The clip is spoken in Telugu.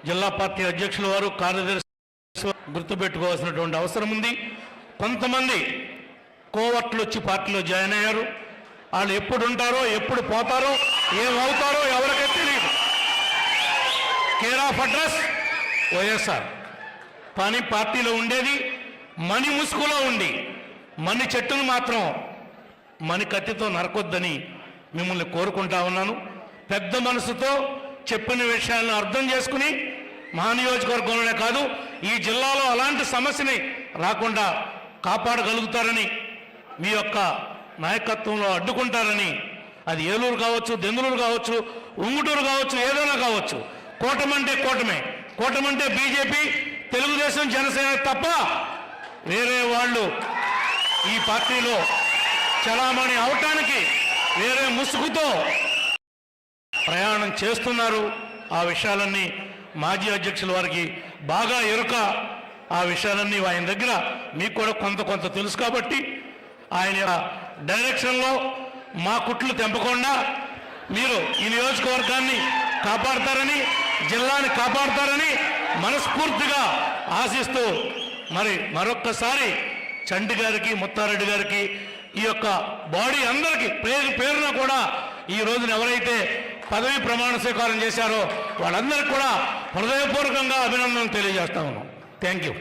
జిల్లా పార్టీ అధ్యక్షుల వారు కార్యదర్శి గుర్తుపెట్టుకోవాల్సినటువంటి అవసరం ఉంది. కొంతమంది కోవర్ట్లు వచ్చి పార్టీలో జాయిన్ అయ్యారు. వాళ్ళు ఎప్పుడు ఉంటారో ఎప్పుడు పోతారో ఏమవుతారో ఎవరికీ తెలియదు. Care of address YSR. కానీ పార్టీలో ఉండేది మణి ముసుగులో ఉండి మణి చెట్టును మాత్రం మణి కత్తితో నరకొద్దని మిమ్మల్ని కోరుకుంటా ఉన్నాను. పెద్ద మనసుతో చెప్పిన విషయాలను అర్థం చేసుకుని మహానియోజకవర్గంలోనే కాదు ఈ జిల్లాలో అలాంటి సమస్యని రాకుండా కాపాడగలుగుతారని, మీ యొక్క నాయకత్వంలో అడ్డుకుంటారని, అది ఏలూరు కావచ్చు, దెందులూరు కావచ్చు, ఉంగుటూరు కావచ్చు, ఏదైనా కావచ్చు, కూటమంటే కూటమే. కూటమంటే బీజేపీ, తెలుగుదేశం, జనసేన తప్ప వేరే వాళ్ళు ఈ పార్టీలో చలామణి అవటానికి వేరే ముసుగుతో ప్రయాణం చేస్తున్నారు. ఆ విషయాలన్నీ మాజీ అధ్యక్షుల వారికి బాగా ఎరుక. ఆ విషయాలన్నీ ఆయన దగ్గర మీకు కూడా కొంత తెలుసు కాబట్టి ఆయన డైరెక్షన్లో మా కుట్లు తెంపకుండా మీరు ఈ నియోజకవర్గాన్ని కాపాడతారని, జిల్లాని కాపాడతారని మనస్ఫూర్తిగా ఆశిస్తూ మరొక్కసారి చంటి గారికి, ముత్తారెడ్డి గారికి, ఈ యొక్క బాడీ అందరికీ పేరున కూడా ఈ రోజున ఎవరైతే పదవి ప్రమాణ స్వీకారం చేశారో వాళ్ళందరికీ కూడా హృదయపూర్వకంగా అభినందనలు తెలియజేస్తా ఉన్నాం. Thank you.